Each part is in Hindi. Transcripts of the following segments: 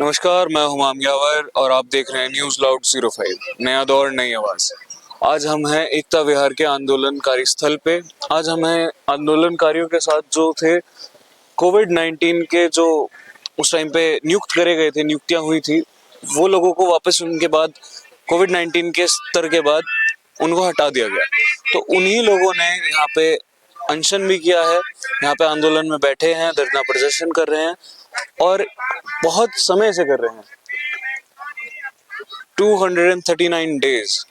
नमस्कार, मैं हुमाम यावर और आप देख रहे हैं न्यूज लाउड 05 नया दौर नई आवाज। आज हम हैं एकता विहार के आंदोलनकारी स्थल पे। आज हम हैं आंदोलनकारियों के साथ जो थे कोविड-19 के जो उस टाइम पे नियुक्त करे गए थे, नियुक्तियां हुई थी, वो लोगों को वापस उनके बाद कोविड-19 के स्तर के बाद उनको हटा दिया गया। तो उन्हीं लोगों ने यहाँ पे अनशन भी किया है, यहाँ पे आंदोलन में बैठे हैं, धरना प्रदर्शन कर रहे हैं और बहुत समय से कर रहे हैं। 239 डेज,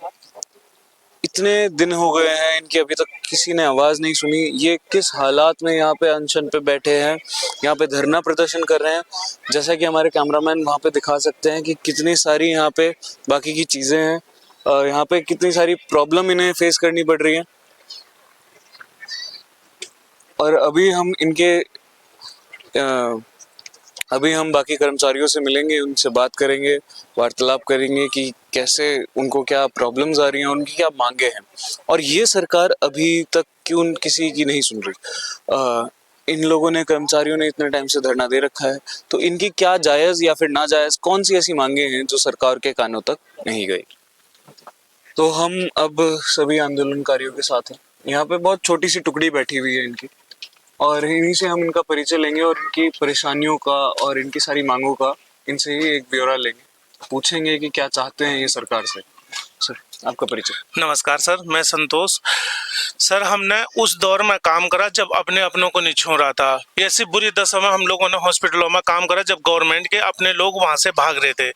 इतने दिन हो गए हैं इनकी, अभी तक किसी ने आवाज नहीं सुनी। ये किस हालात में यहाँ पे अनशन पे बैठे हैं, यहाँ पे धरना प्रदर्शन कर रहे हैं। जैसा कि हमारे कैमरामैन वहाँ पे दिखा सकते हैं कि कितनी सारी यहाँ पे बाकी की चीजें हैं, यहाँ पे कितनी सारी प्रॉब्लम इन्हें फेस करनी पड़ रही है। और अभी हम बाकी कर्मचारियों से मिलेंगे, उनसे बात करेंगे, वार्तालाप करेंगे कि कैसे उनको क्या प्रॉब्लम्स आ रही हैं, उनकी क्या मांगे हैं और ये सरकार अभी तक क्यों किसी की नहीं सुन रही। इन लोगों ने, कर्मचारियों ने इतने टाइम से धरना दे रखा है, तो इनकी क्या जायज़ या फिर नाजायज़ कौन सी ऐसी मांगे हैं जो सरकार के कानों तक नहीं गई। तो हम अब सभी आंदोलनकारियों के साथ हैं। यहाँ पे बहुत छोटी सी टुकड़ी बैठी हुई है इनकी, और इन्हीं से हम इनका परिचय लेंगे और इनकी परेशानियों का और इनकी सारी मांगों का इनसे ही एक ब्यौरा लेंगे, पूछेंगे कि क्या चाहते हैं ये सरकार से। सर, आपका परिचय। नमस्कार सर, मैं संतोष। सर, हमने उस दौर में काम करा जब अपने अपनों को नहीं छू रहा था। ऐसी बुरी दशा में हम लोगों ने हॉस्पिटलों में काम करा जब गवर्नमेंट के अपने लोग वहां से भाग रहे थे,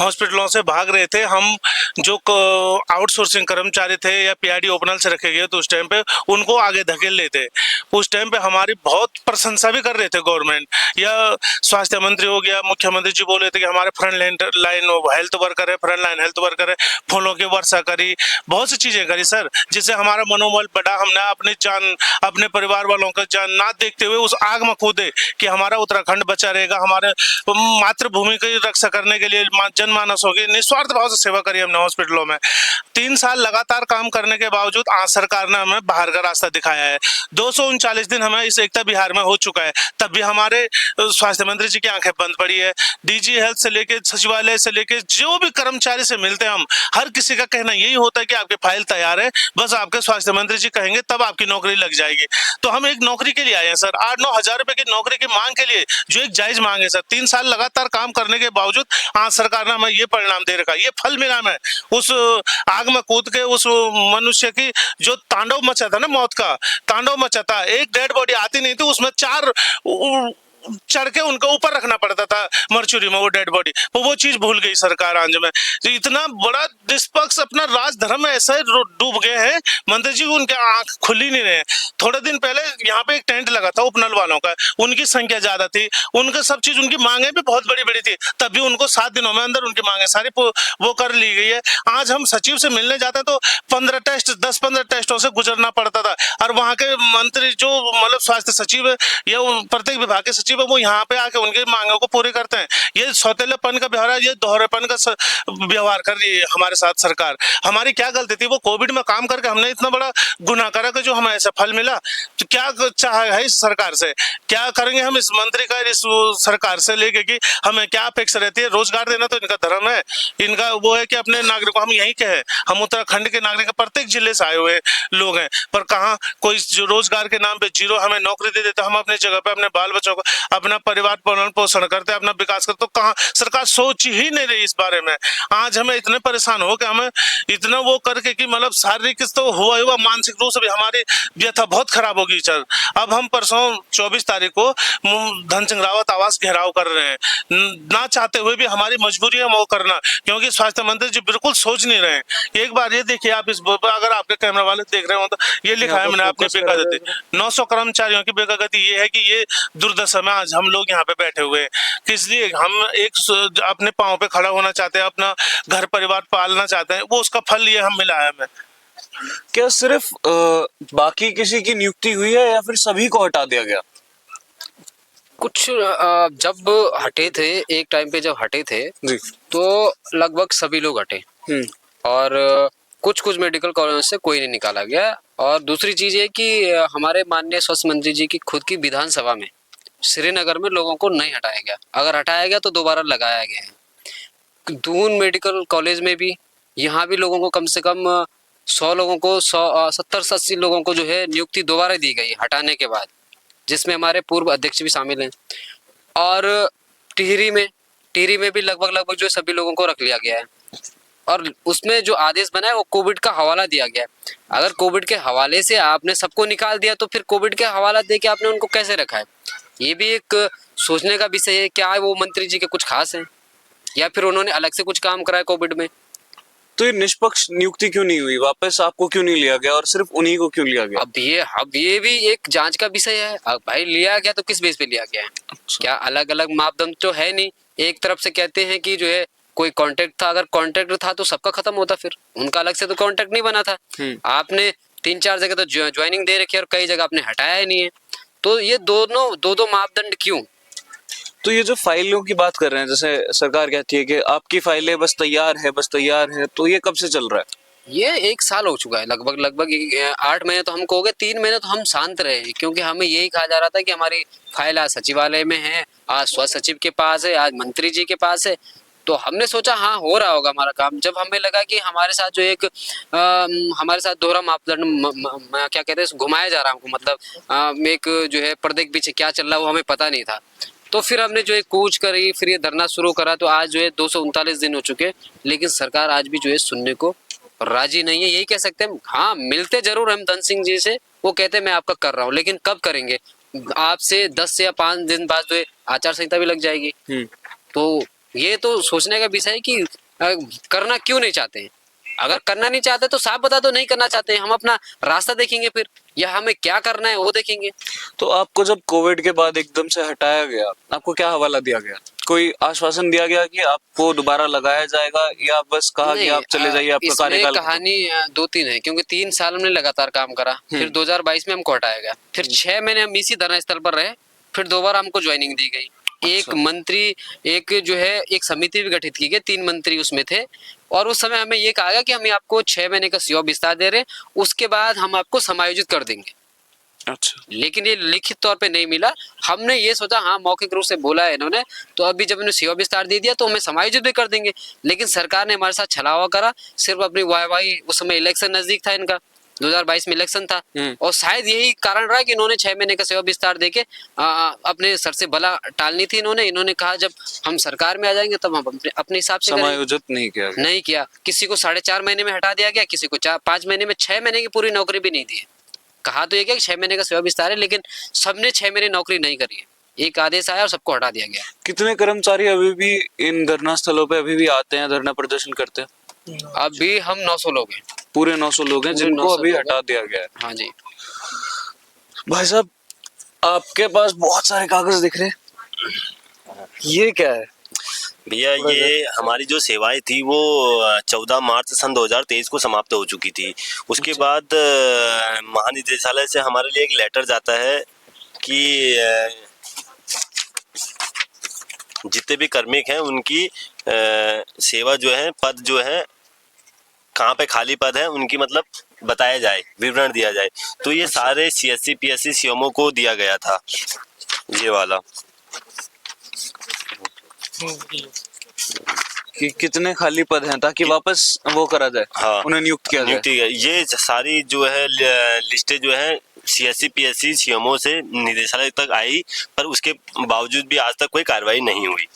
हॉस्पिटलों से भाग रहे थे। हम जो आउटसोर्सिंग कर्मचारी थे या पीआईडी ओपनल से रखे गए तो उस टाइम पे उनको आगे धकेल लेते। उस टाइम पे हमारी बहुत प्रशंसा भी कर रहे थे गवर्नमेंट, या स्वास्थ्य मंत्री हो गया, मुख्यमंत्री जी बोल रहे थे कि हमारे फ्रंट लाइन हेल्थ वर्कर है, फ्रंट लाइन हेल्थ वर्कर है, फूलों की वर्षा करी, बहुत सी चीजें करी सर, जिससे हमारा मनोबल बढ़ा। हमने अपनी जान, अपने परिवार वालों का जान ना देखते हुए उस आग में कूदे कि हमारा उत्तराखंड बचा रहेगा। हमारे मातृभूमि की रक्षा करने के लिए जनमानस होगी, निस्वार्थ भाव से सेवा करी हमने हॉस्पिटलों में। 3 साल लगातार काम करने के बावजूद आज सरकार ने हमें बाहर का रास्ता दिखाया है। 239 दिन हमें इस एकता बिहार में हो चुका है, तब भी हमारे स्वास्थ्य मंत्री जी की आंखें बंद पड़ी है। डीजी हेल्थ से लेके सचिवालय से लेके जो भी कर्मचारी से मिलते हैं हम, हर किसी का कहना यही होता है कि आपकी फाइल तैयार है, बस आपके स्वास्थ्य मंत्री जी कहेंगे तब आपकी नौकरी लग जाएगी। तो हम एक नौकरी के लिए आए हैं सर, 8-9 हजार रुपए की नौकरी की मांग के लिए, जो एक जायज मांग है सर। 3 साल लगातार काम करने के बावजूद आज सरकार ने हमें ये परिणाम दे रखा है, ये फल मिला हमें उस आग में कूद के। उस मनुष्य की जो तांडव मचा था ना, मौत का तांडव मचा था, एक डेड बॉडी आती नहीं थी, उसमें 4 चढ़ के उनके ऊपर रखना पड़ता था मर्चुरी में वो डेड बॉडी, वो चीज भूल गई सरकार आज में। तो इतना बड़ा निष्पक्ष अपना राजधर्म में ऐसा डूब गए हैं मंत्री जी, उनके आंख खुल ही नहीं रहे। थोड़े दिन पहले यहाँ पे एक टेंट लगा था उपनल वालों का, उनकी संख्या ज्यादा थी, उनके सब चीज, उनकी मांगे भी बहुत बड़ी बड़ी थी, तब भी उनको 7 दिनों में अंदर उनकी मांगे सारी वो कर ली गई है। आज हम सचिव से मिलने जाते हैं तो 15 टेस्ट, 10-15 टेस्टों से गुजरना पड़ता था, और वहां के मंत्री जो मतलब स्वास्थ्य सचिव है या प्रत्येक विभाग के सचिव है, वो यहाँ पे आके उनकी मांगों को पूरी करते हैं। ये सौतेलेपन का व्यवहार है, ये दोहरेपन का व्यवहार कर रही है हमारे साथ सरकार। हमारी क्या गलती थी? वो कोविड में काम करके हमने इतना बड़ा गुनाह करा कि जो हमें ऐसा फल मिला। तो क्या चाह है इस सरकार से, क्या करेंगे हम इस मंत्री का, इस सरकार से लेके कि हमें क्या अपेक्षा रहती है? रोजगार देना तो इनका धर्म है, इनका वो है कि अपने नागरिकों, हम यहीं के हैं, हम उत्तराखंड के नागरिक, प्रत्येक जिले से आए हुए लोग हैं, पर कहाँ कोई जो रोजगार के नाम पे जीरो हमें नौकरी दे देता, हम अपने जगह पे अपने बाल बच्चों को, अपना परिवार पालन पोषण करते, अपना विकास करते, तो कहाँ सरकार सोच ही नहीं रही इस बारे में। आज हमें इतने परेशान हो कि हमें इतना वो करके कि मतलब शारीरिक तो हुआ मानसिक रूप से भी हमारी व्यथा बहुत खराब होगी सर। अब हम परसों 24 तारीख को धन सिंह रावत आवास घेराव कर रहे हैं, ना चाहते हुए भी हमारी मजबूरी है वो करना, क्योंकि स्वास्थ्य मंत्री जी बिल्कुल सोच नहीं रहे हैं। एक बार ये देखिए आप, इस अगर आपके कैमरा वाले देख रहे हो तो ये लिखा है मैंने अपने बेकागती 900 कर्मचारियों की बेकागती। ये है कि ये दुर्दशा में आज हम लोग यहाँ पे बैठे हुए हैं, किस लिए? हम एक अपने पांव पे खड़ा होना चाहते हैं, अपना घर परिवार पालना चाहते हैं, वो उसका फल ये हम मिला है हमें। क्या सिर्फ बाकी किसी की नियुक्ति हुई है या फिर सभी को हटा दिया गया? कुछ जब हटे थे, एक टाइम पे जब हटे थे जी, तो लगभग सभी लोग हटे, और कुछ कुछ मेडिकल कॉलेज से कोई नहीं निकाला गया। और दूसरी चीज ये कि हमारे माननीय स्वास्थ्य मंत्री जी की खुद की विधानसभा में श्रीनगर में लोगों को नहीं हटाया गया, अगर हटाया गया तो दोबारा लगाया गया है। दून मेडिकल कॉलेज में भी, यहाँ भी लोगों को कम से कम 100 लोगों को 70 से 80 लोगों को जो है नियुक्ति दोबारा दी गई हटाने के बाद, जिसमें हमारे पूर्व अध्यक्ष भी शामिल हैं। और टिहरी में भी लगभग जो सभी लोगों को रख लिया गया है, और उसमें जो आदेश बना है वो कोविड का हवाला दिया गया है। अगर कोविड के हवाले से आपने सबको निकाल दिया तो फिर कोविड के हवाला दे के आपने उनको कैसे रखा है? ये भी एक सोचने का विषय है। क्या वो मंत्री जी के कुछ खास हैं, या फिर उन्होंने अलग से कुछ काम करा है कोविड में? तो ये निष्पक्ष नियुक्ति क्यों नहीं हुई? वापस आपको क्यों नहीं लिया गया और सिर्फ उन्हीं को क्यों लिया गया? अब ये भी एक जांच का विषय है। अब भाई लिया गया तो किस बेस पे लिया गया है? क्या अलग अलग मापदंड तो है नहीं। एक तरफ से कहते हैं कि जो है कोई कॉन्ट्रैक्ट था, अगर कॉन्ट्रैक्ट था तो सबका खत्म होता, फिर उनका अलग से तो कॉन्ट्रैक्ट नहीं बना था। आपने 3-4 जगह तो ज्वाइनिंग दे रखी है और कई जगह आपने हटाया ही नहीं है। तो ये दोनों दो मापदंड क्यों? तो ये जो फाइलों की बात कर रहे हैं, जैसे सरकार कहती है कि आपकी फाइलें बस तैयार है, तो ये कब से चल रहा है? ये 1 साल हो चुका है, लगभग 8 महीने तो हमको हो गए। 3 महीने तो हम शांत रहे, क्योंकि हमें यही कहा जा रहा था कि हमारी फाइल आज सचिवालय में है, आज स्वास्थ्य सचिव के पास है, आज मंत्री जी के पास है। तो हमने सोचा हाँ हो रहा होगा हमारा काम। जब हमें लगा कि हमारे साथ जो एक हमारे साथ दोहरा मापदंड क्या कहते हैं घुमाया जा रहा है हमको, मतलब एक जो है पर्दे के पीछे क्या चल रहा है वो हमें पता नहीं था। तो फिर हमने जो है कूच करी, फिर ये धरना शुरू करा। तो आज जो है 239 दिन हो चुके, लेकिन सरकार आज भी जो है सुनने को राजी नहीं है। यही कह सकते हैं। हाँ, मिलते जरूर हम धन सिंह जी से, वो कहते हैं मैं आपका कर रहा हूँ, लेकिन कब करेंगे? आपसे 10 या 5 दिन बाद जो है आचार संहिता भी लग जाएगी। तो ये तो सोचने का विषय है कि करना क्यों नहीं चाहते हैं। अगर करना नहीं चाहते तो साफ बता दो नहीं करना चाहते हैं, हम अपना रास्ता देखेंगे फिर, या हमें क्या करना है वो देखेंगे। तो आपको जब कोविड के बाद एकदम से हटाया गया, आपको क्या हवाला दिया गया? कोई आश्वासन दिया गया कि आपको दोबारा लगाया जाएगा, या बस कहा कि आप चले जाइए, आपका कार्यकाल? कहानी 2-3 है, क्योंकि 3 साल हमने लगातार काम करा, फिर 2022 में हमको हटाया गया, फिर 6 महीने हम इसी धरना स्थल पर रहे, फिर दोबारा हमको ज्वाइनिंग दी गई। एक मंत्री, एक जो है एक समिति भी गठित की गई, 3 मंत्री उसमें थे, और उस समय हमें ये कहा गया कि हम आपको 6 महीने का सेवा विस्तार दे रहे हैं, उसके बाद हम आपको समायोजित कर देंगे। अच्छा। लेकिन ये लिखित तौर पे नहीं मिला। हमने ये सोचा हाँ मौखिक रूप से बोला है इन्होंने, तो अभी जब इन्होंने सेवा विस्तार दे दिया तो हमें समायोजित भी कर देंगे। लेकिन सरकार ने हमारे साथ छलावा करा, सिर्फ अपनी वाहवाही। उस समय इलेक्शन नजदीक था इनका, 2022 में इलेक्शन था, और शायद यही कारण रहा कि इन्होंने 6 महीने का सेवा विस्तार देके अपने सर से भला टालनी थी। इन्होंने कहा जब हम सरकार में आ जाएंगे तब हम अपने हिसाब से समायोजित नहीं किया। किसी को 4.5 महीने में हटा दिया गया, किसी को 5 महीने में, 6 महीने की पूरी नौकरी भी नहीं दी। कहा तो ये कि 6 महीने का सेवा विस्तार है, लेकिन सबने 6 महीने नौकरी नहीं करी है। एक आदेश आया और सबको हटा दिया गया। कितने कर्मचारी अभी भी इन धरना स्थलों पे अभी भी आते हैं, धरना प्रदर्शन करते हैं? अभी हम 900 लोग हैं। पूरे 900 लोग हैं जिनको अभी हटा दिया गया है? हाँ जी। भाई साहब, आपके पास बहुत सारे कागज दिख रहे हैं, ये क्या है? भैया ये हमारी जो सेवाएं थी वो 14 मार्च सन 2023 को समाप्त हो चुकी थी। उसके बाद महानिदेशालय से हमारे लिए एक लेटर जाता है कि जितने भी कार्मिक हैं उनकी सेवा जो है, पद जो है, कहाँ पे खाली पद है उनकी मतलब बताया जाए, विवरण दिया जाए। तो ये सारे CSC PSC CMO को दिया गया था, ये वाला कि कितने खाली पद हैं, ताकि वापस वो करा जाए। हाँ, उन्हें नियुक्त किया जाए। ये सारी जो है लिस्टें जो है CSC PSC CMO से निदेशालय तक आई, पर उसके बावजूद भी आज तक कोई कार्रवाई नहीं हुई।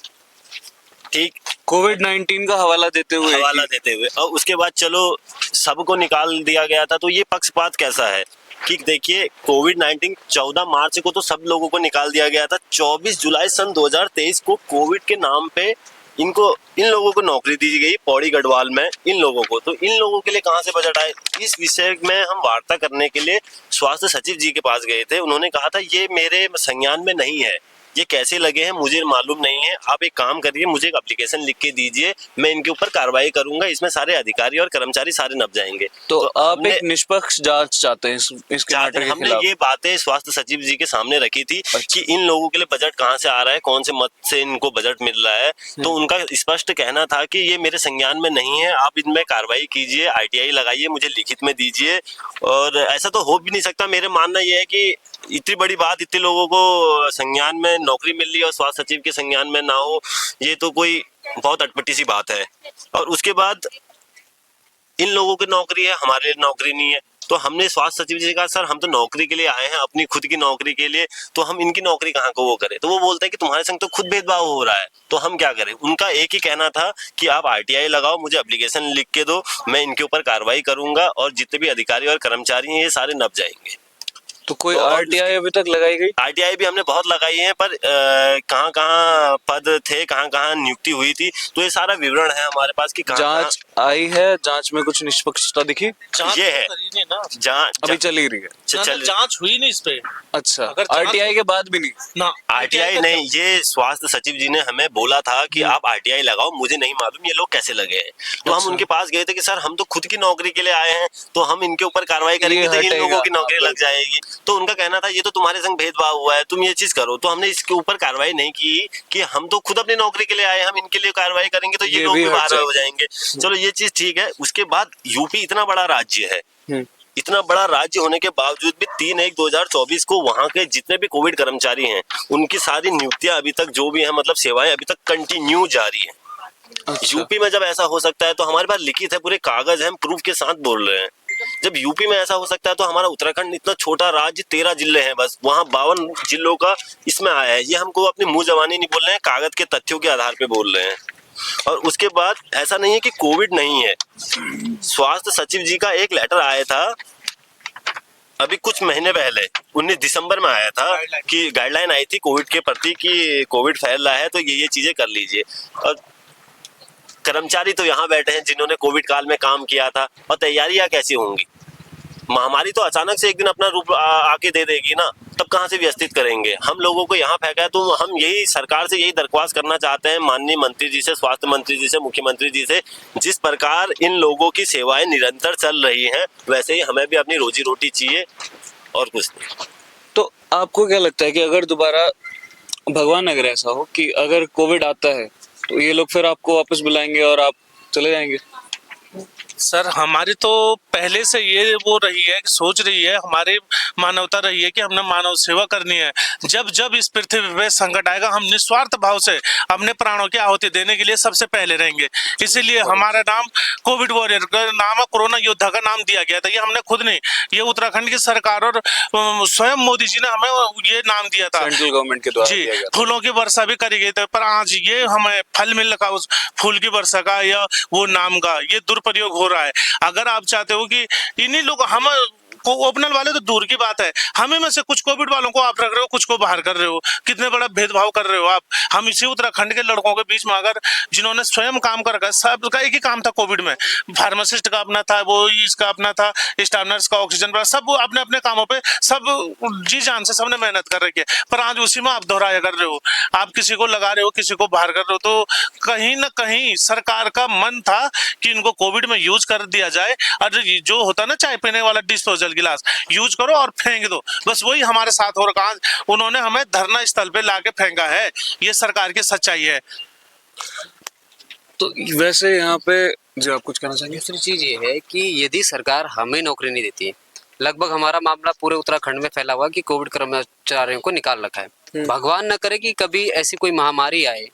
ठीक, कोविड-19 का हवाला देते हुए और उसके बाद चलो सबको निकाल दिया गया था। तो ये पक्षपात कैसा है कि देखिए कोविड-19 14 मार्च को तो सब लोगों को निकाल दिया गया था। 24 जुलाई सन 2023 को कोविड के नाम पे इन लोगों को नौकरी दी गई पौड़ी गढ़वाल में। इन लोगों को, तो इन लोगों के लिए कहाँ से बजट आए? इस विषय में हम वार्ता करने के लिए स्वास्थ्य सचिव जी के पास गए थे। उन्होंने कहा था ये मेरे संज्ञान में नहीं है, ये कैसे लगे हैं मुझे मालूम नहीं है, आप एक काम करिए, मुझे एक एप्लीकेशन लिख के दीजिए, मैं इनके ऊपर कार्रवाई करूंगा, इसमें सारे अधिकारी और कर्मचारी सारे नप जाएंगे। तो आप एक निष्पक्ष जांच चाहते हैं इसके मैटर के हमने खिलाफ? ये बातें स्वास्थ्य सचिव जी के सामने रखी थी कि इन लोगों के लिए बजट कहाँ से आ रहा है, कौन से मत से इनको बजट मिल रहा है। तो उनका स्पष्ट कहना था कि ये मेरे संज्ञान में नहीं है, आप इनमें कार्रवाई कीजिए, ITI लगाइए, मुझे लिखित में दीजिए। और ऐसा तो हो भी नहीं सकता। मेरे मानना यह है कि इतनी बड़ी बात, इतने लोगों को संज्ञान में नौकरी मिल रही है और स्वास्थ्य सचिव के संज्ञान में ना हो, ये तो कोई बहुत अटपटी सी बात है। और उसके बाद इन लोगों की नौकरी है, हमारे लिए नौकरी नहीं है। तो हमने स्वास्थ्य सचिव जी से कहा सर हम तो नौकरी के लिए आए हैं, अपनी खुद की नौकरी के लिए, तो हम इनकी नौकरी कहाँ को वो करें। तो वो बोलते हैं कि तुम्हारे संग तो खुद भेदभाव हो रहा है, तो हम क्या करें। उनका एक ही कहना था कि आप आरटीआई लगाओ, मुझे एप्लीकेशन लिख के दो, मैं इनके ऊपर कार्रवाई करूंगा और जितने भी अधिकारी और कर्मचारी हैं ये सारे नप जाएंगे। तो कोई और आरटीआई अभी तक लगाई गई? आरटीआई भी हमने बहुत लगाई है, पर कहाँ कहाँ पद थे, कहाँ कहाँ नियुक्ति हुई थी, तो ये सारा विवरण है हमारे पास कि कहाँ जांच आई है, जांच में कुछ निष्पक्षता दिखी? जांच ये तो है। करी नहीं ना, जांच अभी चल ही रही है। जांच हुई नहीं इस पे। अच्छा, अगर जांच- आरटीआई के बाद भी नहीं? ना आरटीआई नहीं, ये स्वास्थ्य सचिव जी ने हमें बोला था कि आप आरटीआई लगाओ, मुझे नहीं मालूम ये लोग कैसे लगे हैं। तो हम अच्छा। उनके पास गए थे कि सर हम तो खुद की नौकरी के लिए आए हैं, तो हम इनके ऊपर कार्रवाई करेंगे तो इन हटेगा। लोगों की नौकरी लग जाएगी। तो उनका कहना था ये तो तुम्हारे संग भेदभाव हुआ है, तुम ये चीज करो। तो हमने इसके ऊपर कार्रवाई नहीं की कि हम तो खुद अपनी नौकरी के लिए आए, हम इनके लिए कार्रवाई करेंगे तो ये लोग भी हट बाहर जाएगा। हो जाएंगे। चलो ये चीज ठीक है। उसके बाद यूपी इतना बड़ा राज्य है, हम्म। इतना बड़ा राज्य होने के बावजूद भी 3/1/2024 को वहां के जितने भी कोविड कर्मचारी हैं उनकी सारी नियुक्तियां अभी तक जो भी है, मतलब सेवाएं अभी तक कंटिन्यू जारी है। अच्छा। यूपी में जब ऐसा हो सकता है तो हमारे पास लिखित है, पूरे कागज है, हम प्रूफ के साथ बोल रहे हैं। जब यूपी में ऐसा हो सकता है तो हमारा उत्तराखंड इतना छोटा राज्य, 13 जिले हैं बस, वहां 52 जिलों का इसमें आया है। ये हमको अपनी मुंह जबानी नहीं बोल रहे हैं, कागज के तथ्यों के आधार पे बोल रहे हैं। और उसके बाद ऐसा नहीं है कि कोविड नहीं है। स्वास्थ्य सचिव जी का एक लेटर आया था अभी कुछ महीने पहले, 19 दिसंबर में आया था कि गाइडलाइन आई थी कोविड के प्रति कि कोविड फैल रहा है तो ये चीजें कर लीजिए। और कर्मचारी तो यहाँ बैठे हैं जिन्होंने कोविड काल में काम किया था, और तैयारियां कैसी होंगी। महामारी तो अचानक से एक दिन अपना रूप आके दे देगी ना, तब कहाँ से व्यवस्थित करेंगे। हम लोगों को यहाँ फेंका है, तो हम यही सरकार से यही दरख्वास्त करना चाहते हैं, माननीय मंत्री जी से, स्वास्थ्य मंत्री जी से, मुख्यमंत्री जी से, जिस प्रकार इन लोगों की सेवाएं निरंतर चल रही हैं वैसे ही हमें भी अपनी रोजी रोटी चाहिए और कुछ नहीं। तो आपको क्या लगता है कि अगर दोबारा भगवान अगर ऐसा हो कि अगर कोविड आता है तो ये लोग फिर आपको वापस बुलाएंगे और आप चले जाएंगे? सर हमारी तो पहले से ये वो रही है कि सोच रही है, हमारी मानवता रही है कि हमने मानव सेवा करनी है। जब जब इस पृथ्वी पे संकट आएगा हम निस्वार्थ भाव से अपने प्राणों की आहुति देने के लिए सबसे पहले रहेंगे। इसीलिए हमारा नाम कोविड वॉरियर का नाम है, कोरोना योद्धा का नाम दिया गया था। ये हमने खुद नहीं, ये उत्तराखंड की सरकार और स्वयं मोदी जी ने हमें ये नाम दिया था, सेंट्रल गवर्नमेंट के द्वारा जी। दिया गया था। फूलों की वर्षा भी करी गई थी, पर आज ये हमें फल मिल रखा उस फूल की वर्षा का या वो नाम का, ये दुरुपयोग हो रहा है। अगर आप चाहते हो कि इन्हीं लोग हम को ओपनल वाले तो दूर की बात है, हमें में से कुछ कोविड वालों को आप रख रहे हो, कुछ को बाहर कर रहे हो, कितने बड़ा भेदभाव कर रहे हो आप। हम इसी उत्तराखंड के लड़कों के बीच में अगर जिन्होंने स्वयं काम कर रखा है, सबका एक ही काम था कोविड में, फार्मासिस्ट का अपना था, वो इसका अपना था, स्टाफ नर्स का, ऑक्सीजन पर, सब अपने अपने कामों पे सब जी जान से सबने मेहनत कर रखी है। पर आज उसी में आप दोहराया कर रहे हो, आप किसी को लगा रहे हो, किसी को बाहर कर रहे हो। तो कहीं ना कहीं सरकार का मन था कि इनको कोविड में यूज कर दिया जाए, और जो होता ना चाय पीने वाला डिस्पोजल गिलास यूज करो और फेंक दो, बस वही हमारे साथ हो रहा। उन्होंने हमें धरना स्थल पे लाके फेंका है, ये सरकार की सच्चाई है। तो वैसे यहाँ पे जी आप कुछ कहना चाहेंगे? दूसरी चीज ये है कि यदि सरकार हमें नौकरी नहीं देती है, लगभग हमारा मामला पूरे उत्तराखंड में फैला हुआ कि कोविड कर्मचारियों को निकाल रखा है। भगवान न करे कि कभी ऐसी कोई महामारी आए,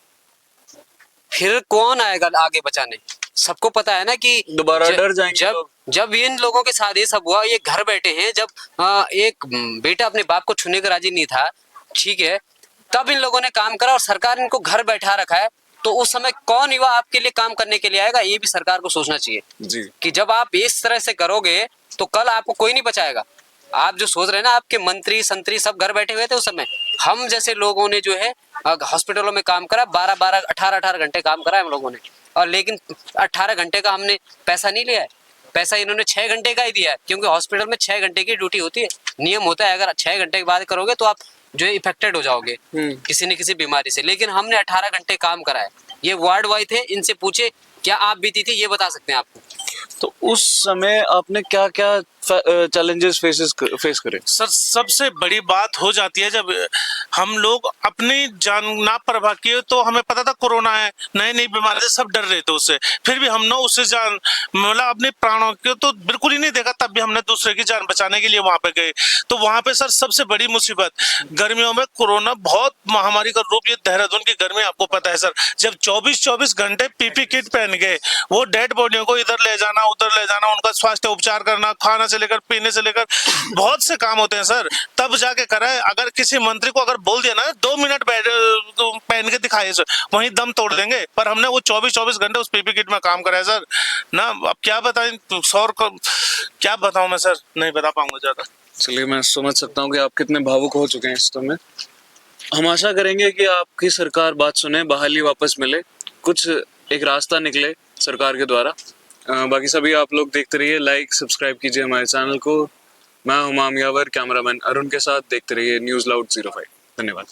फिर कौन आएगा आगे बचाने। सबको पता है ना कि दोबारा डर जाएंगे जब लोग। जब इन लोगों के साथ ये सब हुआ, ये घर बैठे हैं, जब एक बेटा अपने बाप को छूने का राजी नहीं था, ठीक है, तब इन लोगों ने काम करा और सरकार इनको घर बैठा रखा है। तो उस समय कौन युवा आपके लिए काम करने के लिए आएगा, ये भी सरकार को सोचना चाहिए जी। कि जब आप इस तरह से करोगे तो कल आपको कोई नहीं बचाएगा। आप जो सोच रहे हैं ना, आपके मंत्री संतरी सब घर बैठे हुए थे उस समय, हम जैसे लोगों ने जो है हॉस्पिटलों में काम करा, 12-12, 18-18 घंटे काम करा हम लोगों ने, और लेकिन 18 घंटे का हमने पैसा नहीं लिया है। पैसा इन्होंने 6 घंटे का ही दिया है, क्योंकि हॉस्पिटल में 6 घंटे की ड्यूटी होती है, नियम होता है। अगर 6 घंटे के बाद करोगे तो आप जो है इफेक्टेड हो जाओगे किसी न किसी बीमारी से। लेकिन हमने 18 घंटे काम करा है। ये वार्ड वाइज थे, इनसे पूछे क्या आप बीती थी, ये बता सकते हैं आपको। तो उस समय आपने क्या क्या चैलेंजेस फेस करे? सर सबसे बड़ी बात हो जाती है जब हम लोग अपनी जान ना परवाह किए, तो हमें पता था कोरोना है, नई नई बीमारी, सब डर रहे थे उससे, फिर भी हमने उससे जान मतलब अपने प्राणों को तो बिल्कुल ही नहीं देखा, तब भी हमने दूसरे की जान बचाने के लिए वहां पे गए। तो वहां पे सर सबसे बड़ी मुसीबत गर्मियों में कोरोना बहुत महामारी का रूप, ये देहरादून की गर्मी आपको पता है सर, जब 24 घंटे पीपी किट पहन के वो डेड बॉडियों को इधर ले जाना उधर ले जाना, उनका स्वास्थ्य उपचार करना, खाना से लेकर पीने से लेकर बहुत से काम होते हैं सर, तब जाके कराए। अगर किसी मंत्री को अगर बोल दिया ना 2 मिनट पहन के दिखाइए सर, वहीं दम तोड़ देंगे, पर हमने वो 24 घंटे उस पीपी किट में काम कराया सर ना। अब क्या बताएं सौर को, क्या बताऊं मैं सर, नहीं बता पाऊंगा ज्यादा। चलिए, मैं समझ सकता हूँ कि आप कितने भावुक हो चुके हैं इस समय। हम आशा करेंगे कि आपकी सरकार बात सुने, बहाली वापस मिले, कुछ एक रास्ता निकले सरकार के द्वारा। बाकी सभी आप लोग देखते रहिए, लाइक सब्सक्राइब कीजिए हमारे चैनल को। मैं हुमाम यावर, कैमरामैन अरुण के साथ देखते रहिए न्यूज़ लाउड 05। धन्यवाद।